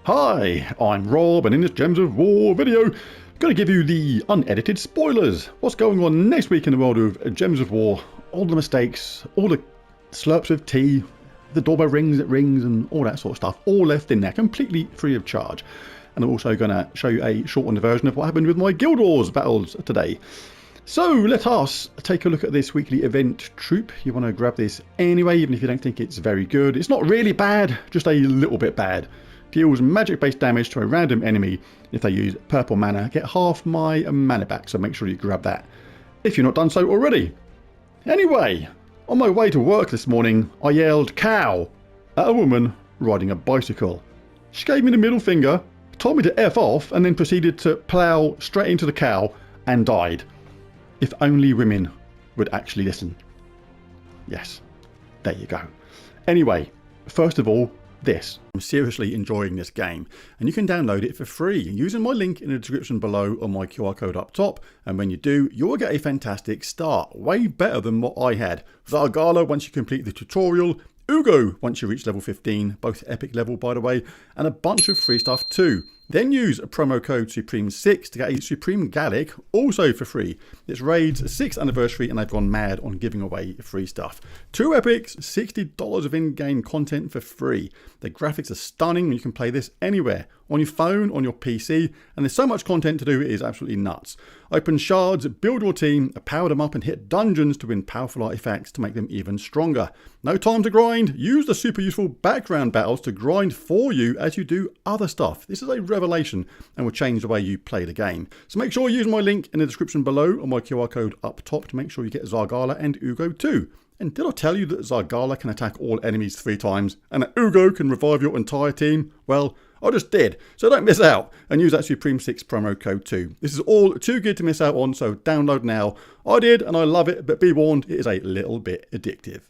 Hi, I'm Rob, and in this Gems of War video, I'm going to give you the unedited spoilers. What's going on next week in the world of Gems of War, all the mistakes, all the slurps of tea, the doorbell rings, it rings, and all that sort of stuff, all left in there, completely free of charge. And I'm also going to show you a shortened version of what happened with my Guild Wars battles today. So let us take a look at this weekly event troop. You want to grab this anyway, even if you don't think it's very good. It's not really bad, just a little bit bad. Deals magic based damage to a random enemy. If they use purple mana, get half my mana back, so make sure you grab that if you're not done so already. Anyway, on my way to work this morning, I yelled cow at a woman riding a bicycle. She gave me the middle finger, told me to F off, and then proceeded to plough straight into the cow and died. If only women would actually listen. Yes, there you go. Anyway, first of all, this. I'm seriously enjoying this game, and you can download it for free using my link in the description below or my QR code up top, and when you do, you'll get a fantastic start, way better than what I had. Zargala once you complete the tutorial, Ugo once you reach level 15, both epic level by the way, and a bunch of free stuff too. Then use a promo code Supreme6 to get a Supreme Gallic, also for free. It's Raid's 6th anniversary and they've gone mad on giving away free stuff. 2 epics, $60 of in-game content for free. The graphics are stunning and you can play this anywhere. On your phone, on your PC, and there's so much content to do it is absolutely nuts. Open shards, build your team, power them up and hit dungeons to win powerful artifacts to make them even stronger. No time to grind, use the super useful background battles to grind for you as you do other stuff. This is a revelation and will change the way you play the game. So make sure you use my link in the description below or my QR code up top to make sure you get Zargala and Ugo too. And did I tell you that Zargala can attack all enemies 3 times and that Ugo can revive your entire team? Well, I just did, so don't miss out and use that Supreme6 promo code too. This is all too good to miss out on, so download now. I did and I love it, but be warned, it is a little bit addictive.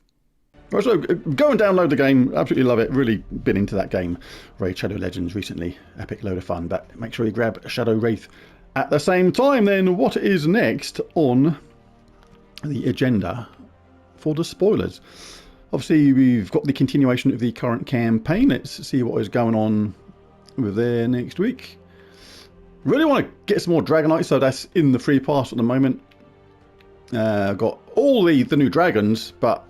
Right, so go and download the game, absolutely love it, really been into that game. Raid Shadow Legends recently, epic load of fun, but make sure you grab Shadow Wraith at the same time. Then what is next on the agenda for the spoilers? Obviously we've got the continuation of the current campaign. Let's see what is going on with there next week. Really want to get some more Dragonite, so that's in the free pass at the moment. I've got all the new dragons, but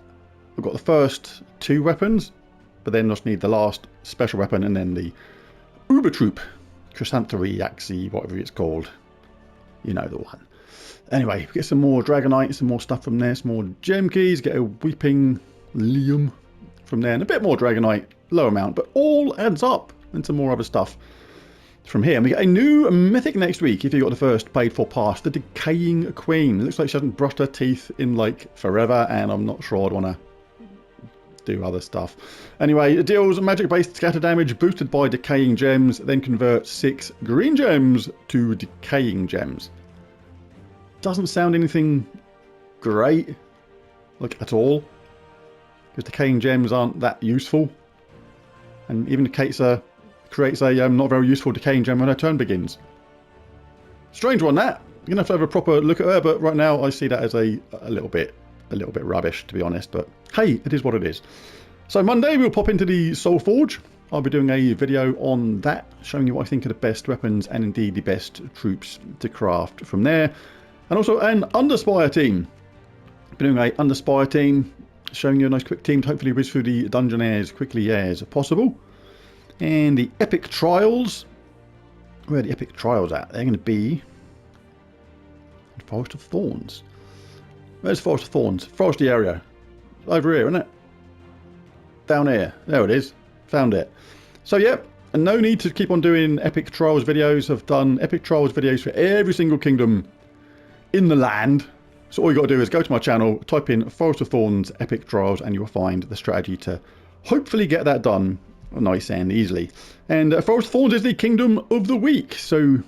I've got the first 2 weapons, but then just need the last special weapon and then the Uber Troop, Chrysanthemum Axie, whatever it's called. You know the one. Anyway, get some more Dragonite, some more stuff from there, some more gem keys, get a Weeping Liam from there, and a bit more Dragonite, low amount, but all adds up, and some more other stuff from here. And we get a new mythic next week if you got the first paid for pass, the Decaying Queen. It looks like she hasn't brushed her teeth in like forever, and I'm not sure I'd want to do other stuff. Anyway, it deals magic based scatter damage boosted by decaying gems, then converts 6 green gems to decaying gems. Doesn't sound anything great, like at all, because decaying gems aren't that useful, and even creates a not very useful decaying gem when her turn begins. Strange one that. You're gonna have a proper look at her, but right now I see that as a little bit rubbish, to be honest, but hey, it is what it is. So Monday we'll pop into the Soul Forge. I'll be doing a video on that, showing you what I think are the best weapons and indeed the best troops to craft from there. And also an Underspire team. I'll be doing a Underspire team, showing you a nice quick team to hopefully whiz through the dungeon as quickly as possible. And the Epic Trials. Where are the Epic Trials at? They're going to be in Forest of Thorns. Where's Forest of Thorns? Foresty area. Over here, isn't it? Down here. There it is. Found it. So, yeah. And no need to keep on doing Epic Trials videos. I've done Epic Trials videos for every single kingdom in the land. So all you got to do is go to my channel, type in Forest of Thorns Epic Trials, and you'll find the strategy to hopefully get that done nice and easily. And Forest of Thorns is the kingdom of the week. So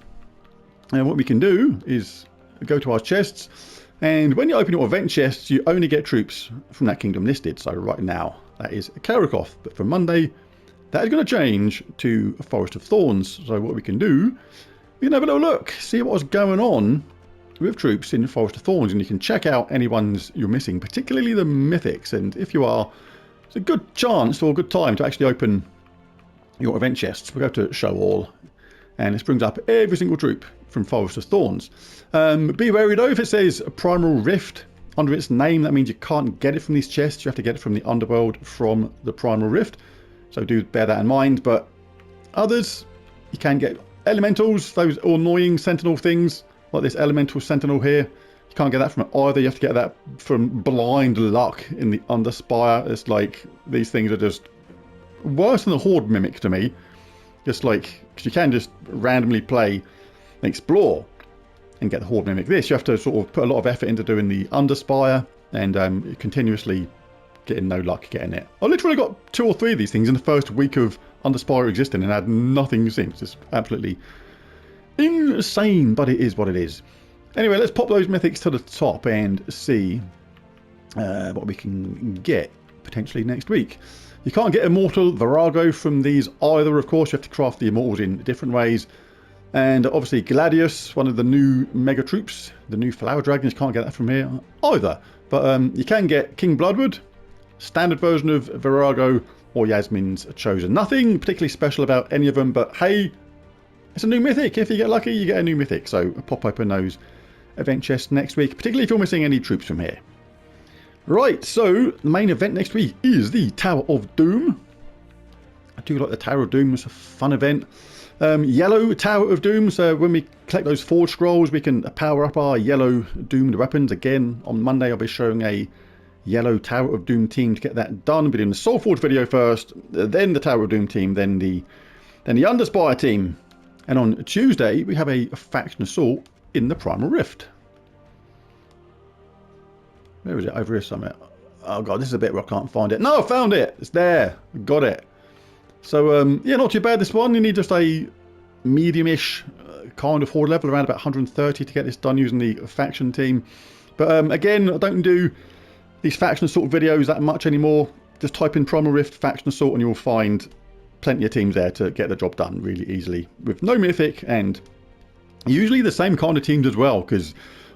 what we can do is go to our chests. And when you open your event chests, you only get troops from that kingdom listed. So right now, that is Karakoth. But for Monday, that is going to change to Forest of Thorns. So what we can do, we can have a little look, see what's going on with troops in Forest of Thorns. And you can check out any ones you're missing, particularly the mythics. And if you are, it's a good chance or a good time to actually open your event chests. We go to show all, and this brings up every single troop from Forest of Thorns. Be wary though, if it says Primal Rift under its name, that means you can't get it from these chests. You have to get it from the underworld from the Primal Rift. So do bear that in mind. But others, you can get elementals, those annoying sentinel things, like this elemental sentinel here. You can't get that from either. You have to get that from blind luck in the Underspire. It's like, these things are just worse than the Horde Mimic to me. Just like, because you can just randomly play and explore and get the Horde Mimic. This, you have to sort of put a lot of effort into doing the Underspire and continuously getting no luck getting it. I literally got 2 or 3 of these things in the first week of Underspire existing and had nothing since. It's absolutely insane, but it is what it is. Anyway, let's pop those mythics to the top and see what we can get potentially next week. You can't get Immortal Virago from these either, of course. You have to craft the Immortals in different ways. And obviously Gladius, one of the new mega troops, the new Flower Dragons, can't get that from here either. But you can get King Bloodwood, standard version of Virago, or Yasmin's Chosen. Nothing particularly special about any of them, but hey, it's a new mythic. If you get lucky, you get a new mythic. So pop open those event chests next week, particularly if you're missing any troops from here. Right, so the main event next week is the Tower of Doom. I do like the Tower of Doom. It's a fun event. Yellow Tower of Doom, so when we collect those Forge Scrolls, we can power up our yellow doomed weapons. Again, on Monday I'll be showing a yellow Tower of Doom team to get that done. I'll be doing the Soul Forge video first, then the Tower of Doom team, then the Underspire team. And on Tuesday we have a faction assault in the Primal Rift. Where is it? Over here somewhere. Oh god, this is a bit where I can't find it. No, I found it! It's there! Got it. So, yeah, not too bad this one. You need just a medium-ish kind of horde level, around about 130 to get this done using the faction team. But again, I don't do these faction assault videos that much anymore. Just type in Primal Rift faction assault and you'll find plenty of teams there to get the job done really easily with no mythic, and usually the same kind of teams as well, because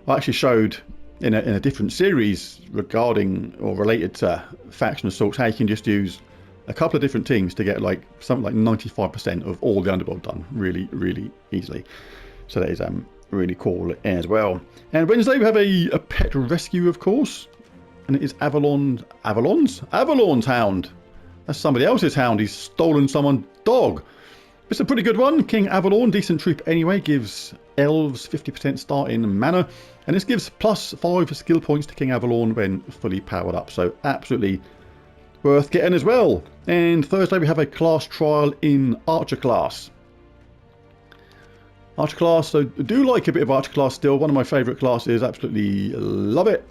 I actually showed in a different series regarding or related to faction assaults how you can just use a couple of different teams to get like something like 95% of all the underworld done really easily. So that is really cool as well. And Wednesday we have a pet rescue, of course, and it is Avalon's hound. That's somebody else's hound. He's stolen someone's dog. It's a pretty good one. King Avalon, decent troop anyway, gives elves 50% start in mana, and this gives +5 skill points to King Avalon when fully powered up. So absolutely worth getting as well. And Thursday we have a class trial in Archer class. Archer class, so I do like a bit of Archer class still. One of my favourite classes, absolutely love it.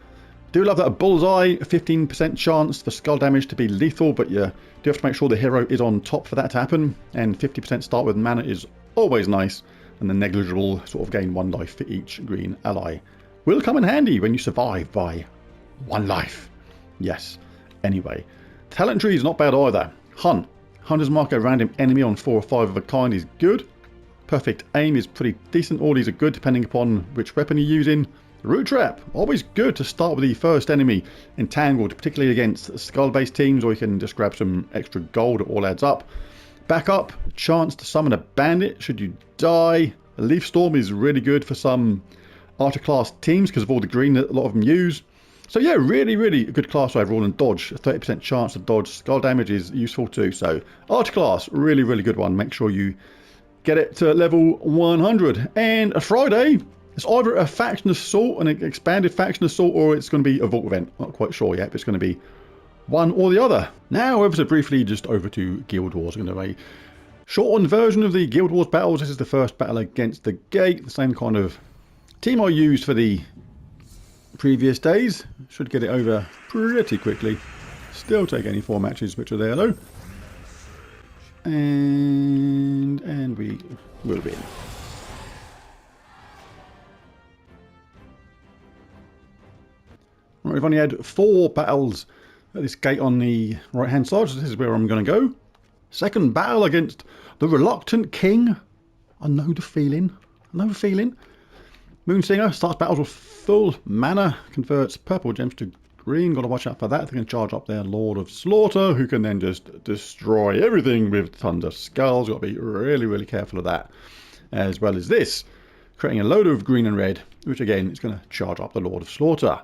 Do love that bullseye, 15% chance for skull damage to be lethal, but you do have to make sure the hero is on top for that to happen. And 50% start with mana is always nice. And the negligible sort of gain 1 life for each green ally will come in handy when you survive by 1 life. Yes. Anyway, talent tree is not bad either. Hunt. Hunters mark a random enemy on 4 or 5 of a kind is good. Perfect aim is pretty decent. All these are good depending upon which weapon you're using. Root trap. Always good to start with the first enemy entangled, particularly against skull-based teams, or you can just grab some extra gold. It all adds up. Backup. Chance to summon a bandit should you die. A leaf storm is really good for some Archer class teams because of all the green that a lot of them use. So yeah, really good class overall. And dodge, a 30% chance to dodge skull damage is useful too. So Archer class, really good one. Make sure you get it to level 100. And a Friday, it's either a faction assault, an expanded faction assault, or it's going to be a vault event. Not quite sure yet, but it's going to be one or the other. Now, ever so briefly, just over to Guild Wars. I'm going to do a shortened version of the Guild Wars battles. This is the first battle against the Gate, the same kind of team I used for the previous days. Should get it over pretty quickly. Still take any 4 matches which are there though. And we will win. Right, we've only had 4 battles at this gate on the right hand side, so this is where I'm going to go. Second battle against the Reluctant King. I know the feeling. Moonsinger starts battles with full mana, converts purple gems to green. Got to watch out for that. They're going to charge up their Lord of Slaughter, who can then just destroy everything with tons of skulls. Got to be really, really careful of that. As well as this, creating a load of green and red, which again is going to charge up the Lord of Slaughter.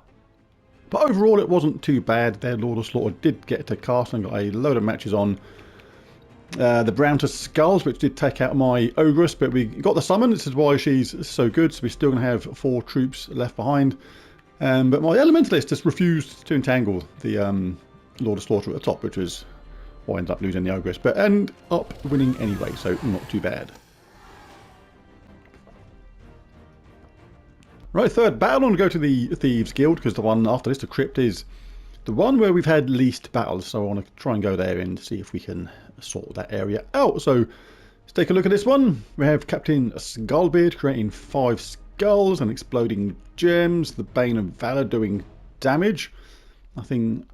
But overall, it wasn't too bad. Their Lord of Slaughter did get to cast and got a load of matches on. The brown to skulls, which did take out my Ogress, but we got the summon. This is why she's so good. So we're still going to have 4 troops left behind. But my Elementalist just refused to entangle the Lord of Slaughter at the top, which was why I ended up losing the Ogress. But end up winning anyway, so not too bad. Right, third battle. I'm going to go to the Thieves Guild, because the one after this, the Crypt, is the one where we've had least battles. So I want to try and go there and see if we can sort that area out. So let's take a look at this one. We have Captain Skullbeard creating 5 skulls and exploding gems. The Bane of Valor doing damage. Nothing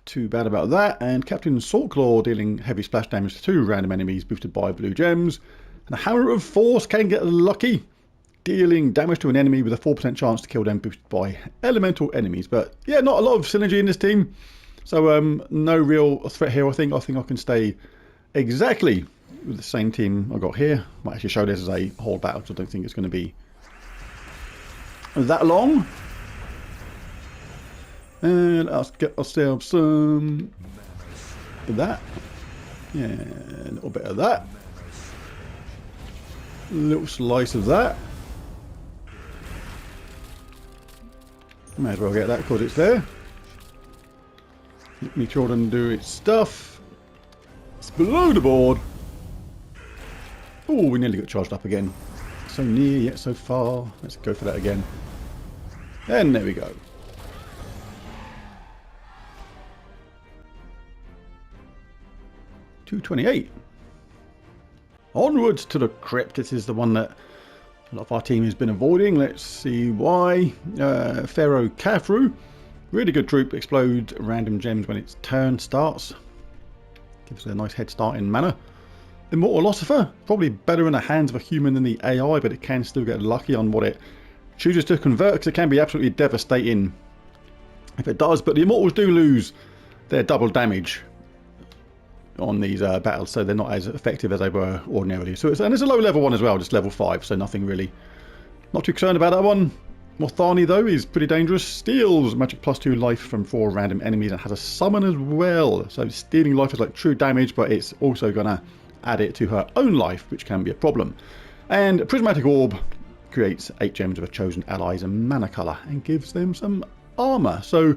too bad about that. And Captain Saltclaw dealing heavy splash damage to 2 random enemies boosted by blue gems. And the Hammer of Force can get lucky, dealing damage to an enemy with a 4% chance to kill them boosted by elemental enemies. But yeah, not a lot of synergy in this team. So no real threat here. I think I can stay exactly with the same team I got here. Might actually show this as a whole battle, so I don't think it's going to be that long. And let's get ourselves some of that. Yeah, a little bit of that. A little slice of that. Might as well get that because it's there. Let me Jordan do its stuff. It's below the board. Oh, we nearly got charged up again. So near yet so far. Let's go for that again. And there we go. $228. Onwards to the Crypt. This is the one that a lot of our team has been avoiding. Let's see why. Pharaoh Khafru. Really good troop. Explode random gems when its turn starts. Gives it a nice head start in mana. Immortal Philosopher. Probably better in the hands of a human than the AI, but it can still get lucky on what it chooses to convert, because it can be absolutely devastating if it does. But the Immortals do lose their double damage on these battles, so they're not as effective as they were ordinarily. So it's a low level one as well, just level 5, so nothing really, not too concerned about that one. Morthani though is pretty dangerous. Steals magic +2 life from 4 random enemies and has a summon as well. So stealing life is like true damage, but it's also gonna add it to her own life, which can be a problem. And Prismatic Orb creates 8 gems of a chosen ally's mana color and gives them some armor. So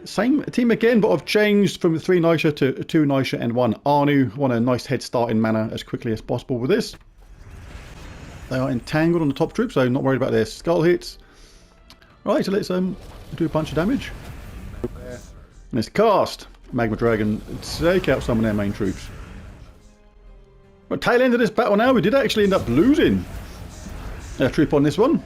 same team again, but I've changed from 3 Nisha to 2 Nisha and 1 Anu. Want a nice head start in mana as quickly as possible with this. They are entangled on the top troop, so not worried about their skull hits. Right, so let's do a bunch of damage. And let's cast Magma Dragon, take out some of their main troops. But tail end of this battle now, we did actually end up losing a troop on this one.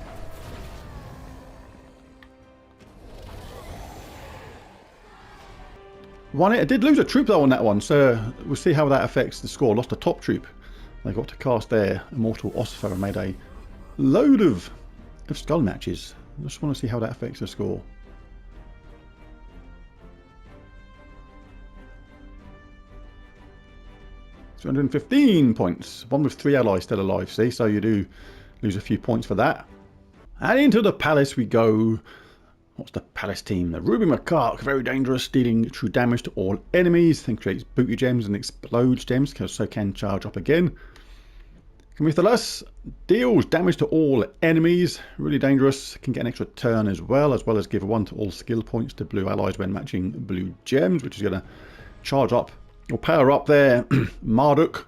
I did lose a troop though on that one, so we'll see how that affects the score. Lost a top troop. They got to cast their Immortal Ossifer and made a load of skull matches. I just want to see how that affects the score. $215 points. One with 3 allies still alive, see? So you do lose a few points for that. And into the palace we go. What's the palace team? The Ruby Macaque, very dangerous, dealing true damage to all enemies. Then creates booty gems and explodes gems, so can charge up again. Gamechanger deals damage to all enemies. Really dangerous. Can get an extra turn as well as give 1 to all skill points to blue allies when matching blue gems, which is going to charge up or power up their Marduk,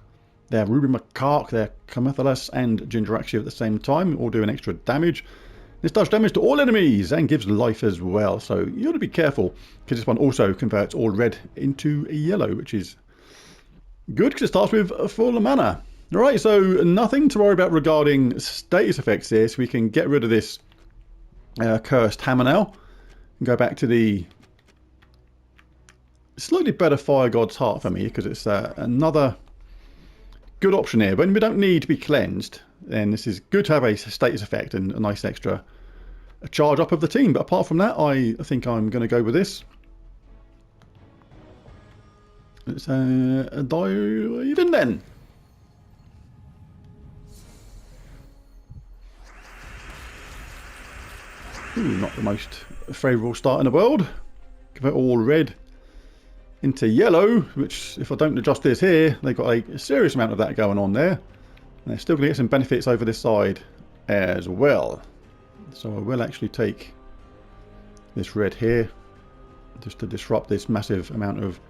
their Ruby Macaque, their Gamechanger and Jindrakshi at the same time, all doing extra damage. This does damage to all enemies and gives life as well, so you ought to be careful, because this one also converts all red into yellow, which is good because it starts with a full mana. Alright, so nothing to worry about regarding status effects here, so we can get rid of this cursed hammer now and go back to the slightly better Fire God's Heart for me, because it's another good option here. When we don't need to be cleansed, then this is good to have a status effect and a nice extra a charge up of the team. But apart from that, I think I'm going to go with this. Let's dive in then. Ooh, not the most favourable start in the world. Convert all red into yellow, which if I don't adjust this here, they've got a serious amount of that going on there. And they're still going to get some benefits over this side as well. So I will actually take this red here, just to disrupt this massive amount of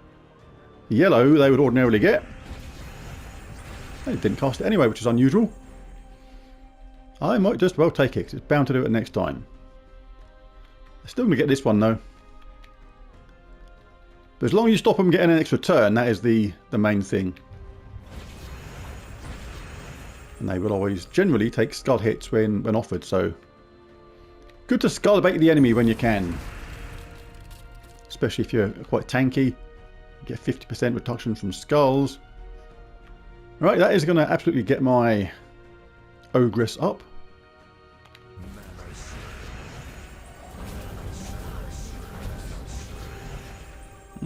yellow they would ordinarily get. They didn't cast it anyway, which is unusual. I might just well take it, because it's bound to do it next time. Still going to get this one though. But as long as you stop them getting an extra turn, that is the main thing. And they will always generally take skull hits when offered, so good to skull bait the enemy when you can. Especially if you're quite tanky. You get 50% reduction from skulls. Right, that is going to absolutely get my Ogress up.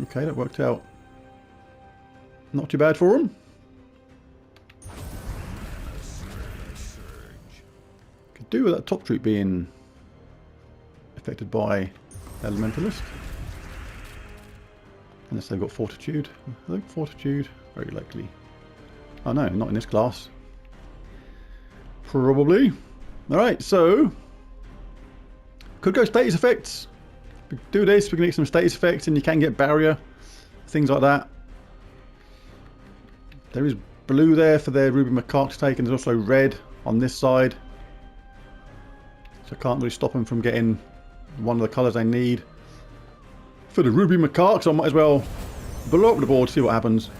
Okay, that worked out not too bad for him. Could do with that top troop being affected by Elementalist. Unless they've got Fortitude. I think Fortitude, very likely. Oh no, not in this class. Probably. Alright, so could go status effects. We do this, we can get some status effects and you can get barrier, things like that. There is blue there for their Ruby Macaque to take, and there's also red on this side. So I can't really stop them from getting one of the colours they need for the Ruby Macaque, so I might as well blow up the board, see what happens.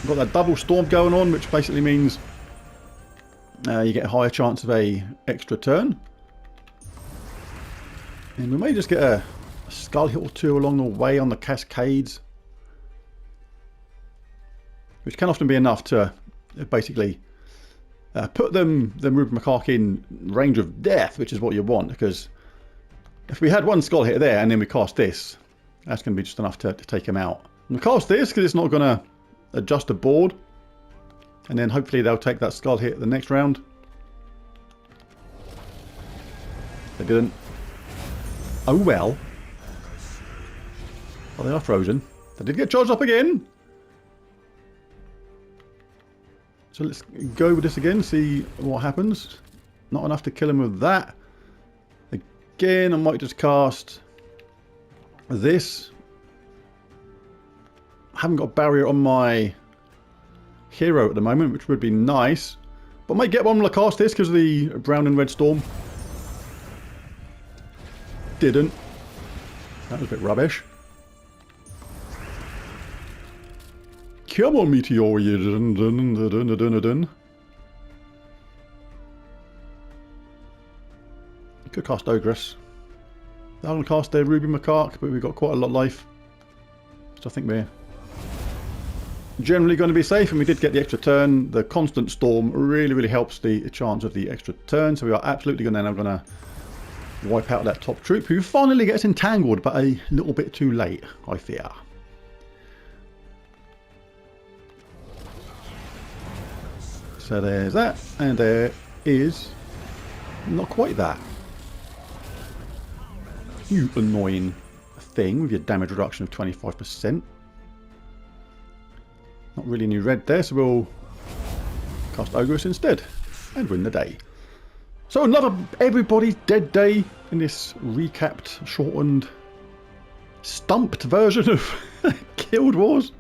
I've got that double storm going on, which basically means you get a higher chance of a extra turn. And we may just get a skull hit or two along the way on the cascades, which can often be enough to basically put them Ruby Macaque in range of death, which is what you want. Because if we had one skull hit there and then we cast this, that's going to be just enough to take him out. And we cast this because it's not going to adjust the board, and then hopefully they'll take that skull hit the next round. They didn't. Oh well. Oh, they are frozen. They did get charged up again. So let's go with this again, see what happens. Not enough to kill him with that. Again, I might just cast this. I haven't got a barrier on my hero at the moment, which would be nice. But I might get one when I cast this because of the brown and red storm. Didn't. That was a bit rubbish. Come on, Meteor. Could cast Ogress. I don't cast their Ruby Macaque, but we've got quite a lot of life. So I think we're generally going to be safe, and we did get the extra turn. The constant storm really helps the chance of the extra turn, so we are absolutely going to wipe out that top troop, who finally gets entangled, but a little bit too late, I fear. So there's that, and there is not quite that. You annoying thing with your damage reduction of 25%. Not really any red there, so we'll cast Ogress instead and win the day. So another everybody's dead day in this recapped, shortened, stumped version of Guild Wars.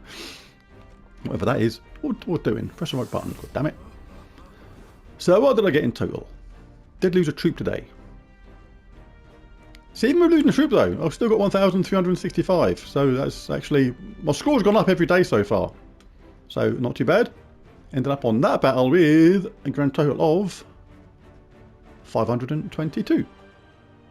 Whatever that is. What we're doing. Press the right button, god damn it. So what did I get in total? Did lose a troop today. See, even with losing a troop though, I've still got 1,365. So that's actually, my score's gone up every day so far. So not too bad. Ended up on that battle with a grand total of 522.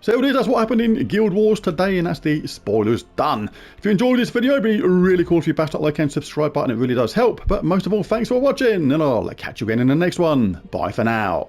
So that's what happened in Guild Wars today, and that's the spoilers done. If you enjoyed this video, it'd be really cool if you bashed that like and subscribe button. It really does help. But most of all, thanks for watching, and I'll catch you again in the next one. Bye for now.